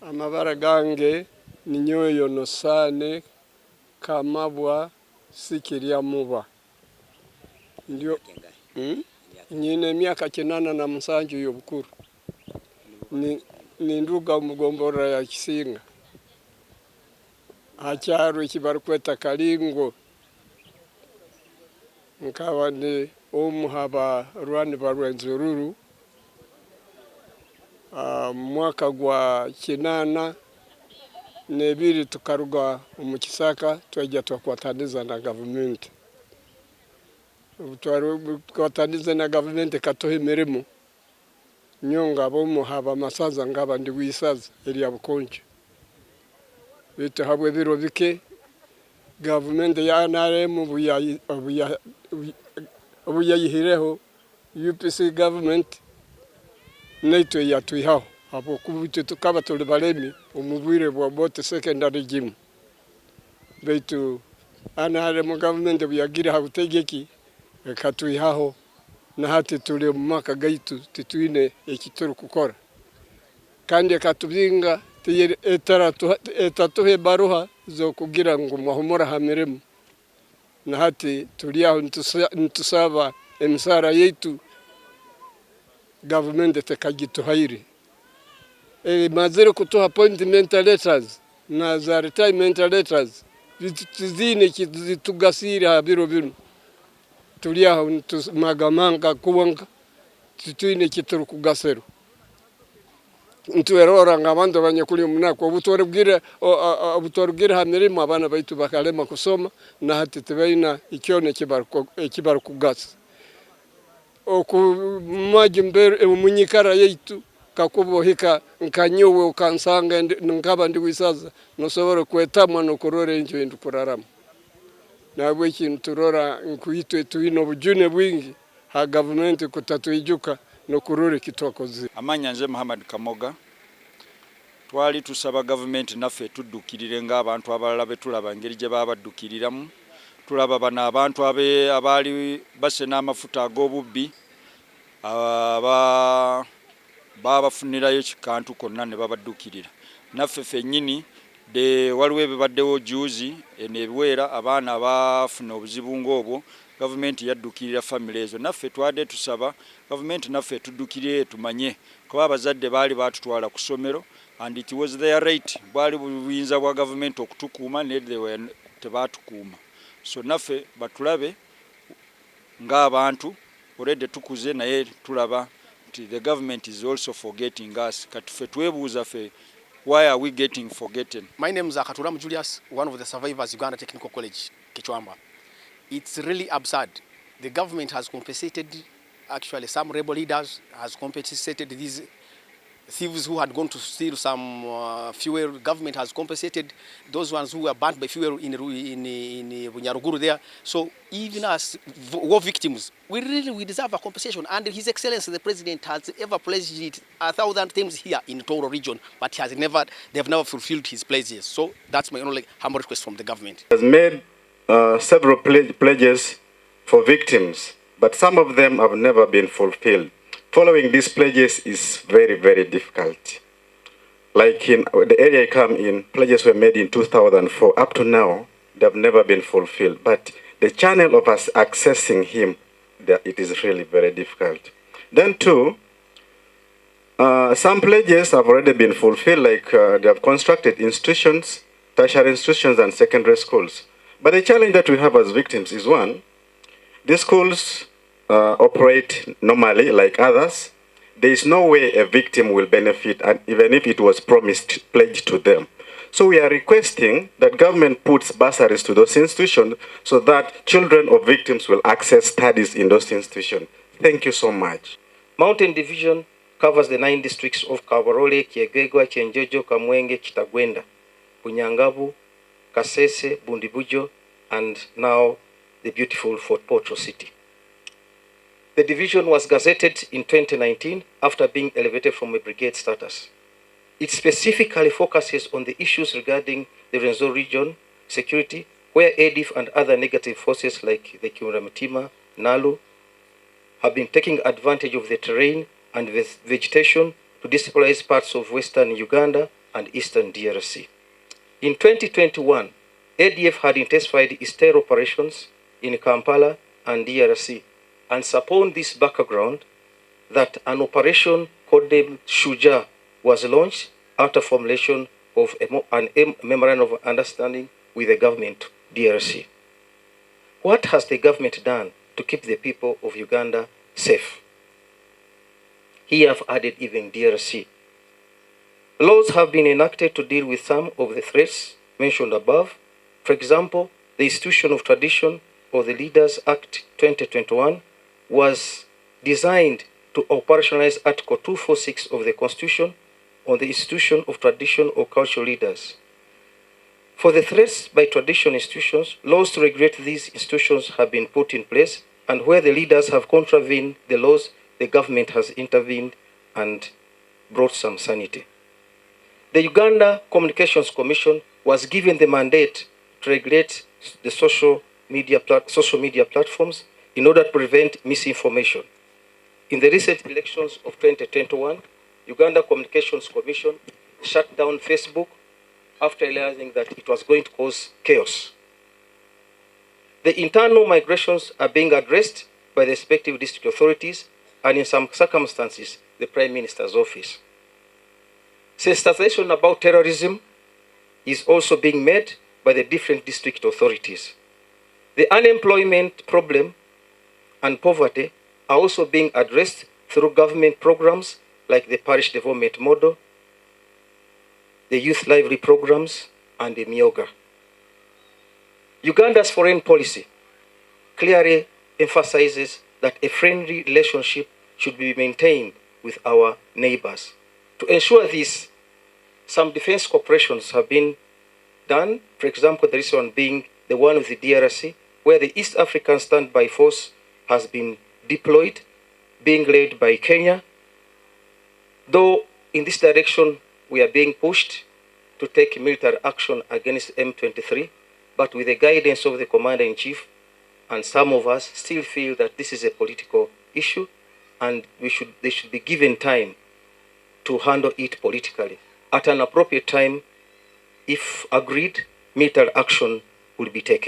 Amabara gange ninyoyo nosane kamabwa sikiria muba. Ndio nyine miaka 87 y'obukuru. Ni nduga mugombora ya Kisinga. Hacyaro kibarukweta Kalingo. Nkaba ni omuhaba rwani barwenzururu. Mwaka gwa 82 tukaruga umukisaka twajya twakwataniza na government. Twataniza na government katohe mirimo. Nyonga bomuhaba masaza ngaba ndi wisaza eri yabukonje. Bitu habwe biro bike government ya NRM obuya yihireho UPC government neto yatwihaho abo kubitu tukaba tuli balemi omubwire bwa bote secondary gym. Bitu NRM government buyagira habutegeki katwihaho na hati tuli mu maka gaitu titwine ekituru kukora kandi katubinga etatuhe baruha zo kugira ngo mahumura hamiremu na hati tuliaho ntusaba emisara yetu government tekagituhaire mazere kutoa appointment letters na za retirement letters zine kitugasira biro bino tuliaho magamanga kuwanga titwine kituru kugasero ntuerora ngabando banyakuli munako obutorubwira hamirimo abana baitu bakalema kusoma na hati tibaina ikyone kibaru kugasa okumaji mbere munyikara yaitu kakubohika nkanyowe ukansanga nkaba ndi wisaza nosobora kwetamwa no kurore nje ndukurarama nabwe kintu turora nkuitwe tuino bujune bwingi ha government kutatuijuka no kurore kitwakoze. Amanya nze Muhammad Kamoga twali tusaba government naffe tuddukirire nga abantu abalala betulaba ngeri gye babadukiriramu tulaba bana abantu abali base n'amafuta ag'obubbi babafunirayo ekikantu konna ne babaddukirira naffe ffennyini waliwo ebibaddewo juzi enebiwera abaana bafuna obuzibu ng'obwo government yaddukirira family ezo naffe twadde tusaba government naffe tuddukirire tumanye kuba abazadde baali batutwala ku ssomero and it was their right bwali buyinza bwa government okutukuuma ne tebatukuuma so naffe batulabe ng'abantu already tukuze naye tulaba nti the government is also forgetting us katufe twebuuza fe why are we getting forgotten. My name is Akaturamu Julius, one of the survivors Uganda Technical College Kichwamba. It's really absurd. The government has compensated, actually some rebel leaders has compensated these thieves who had gone to steal some fuel. Government has compensated those ones who were burnt by fuel in Bunyaruguru there. So even as war victims, we deserve a compensation. And His Excellency the President has ever pledged it 1,000 times here in the Toro region, but they have never fulfilled his pledges. So that's my only humble request from the government. Has made several pledges for victims, but some of them have never been fulfilled. Following these pledges is very, very difficult. Like in the area I come in, pledges were made in 2004. Up to now, they have never been fulfilled. But the channel of us accessing him, it is really very difficult. Then too, some pledges have already been fulfilled, like they have constructed institutions, tertiary institutions and secondary schools. But the challenge that we have as victims is one, these schools operate normally like others. There is no way a victim will benefit, and even if it was pledged to them. So we are requesting that government puts bursaries to those institutions so that children of victims will access studies in those institutions. Thank you so much. Mountain Division covers the 9 districts of Kabarole, Kiegegwa, Chenjojo, Kamwenge, Kitagwenda, Bunyangabu, Kasese, Bundibujo, and now the beautiful Fort Portal City. The division was gazetted in 2019 after being elevated from a brigade status. It specifically focuses on the issues regarding the Renzo region security, where ADF and other negative forces like the Kiunamitima, Nalu, have been taking advantage of the terrain and the vegetation to destabilize parts of western Uganda and eastern DRC. In 2021, ADF had intensified its terror operations in Kampala and DRC, and it's upon this background that an operation codenamed Shuja was launched after formulation of a memorandum of understanding with the government DRC. What has the government done to keep the people of Uganda safe? Here I've added even DRC. Laws have been enacted to deal with some of the threats mentioned above. For example, the Institution of Tradition or the Leaders Act 2021 was designed to operationalize Article 246 of the Constitution on the institution of tradition or cultural leaders. For the threats by traditional institutions, laws to regulate these institutions have been put in place, and where the leaders have contravened the laws, the government has intervened and brought some sanity. The Uganda Communications Commission was given the mandate to regulate the social media platforms in order to prevent misinformation. In the recent elections of 2021, Uganda Communications Commission shut down Facebook after realizing that it was going to cause chaos. The internal migrations are being addressed by the respective district authorities and in some circumstances, the Prime Minister's office. Sensitization about terrorism is also being made by the different district authorities. The unemployment problem and poverty are also being addressed through government programs like the Parish Development Model, the Youth Lively programs, and the Myoga. Uganda's foreign policy clearly emphasizes that a friendly relationship should be maintained with our neighbors. To ensure this, some defense cooperations have been done. For example, the recent one being the one with the DRC, where the East African Standby Force has been deployed, being led by Kenya. Though in this direction, we are being pushed to take military action against M23, but with the guidance of the Commander-in-Chief, and some of us still feel that this is a political issue, and they should be given time to handle it politically. At an appropriate time, if agreed, military action will be taken.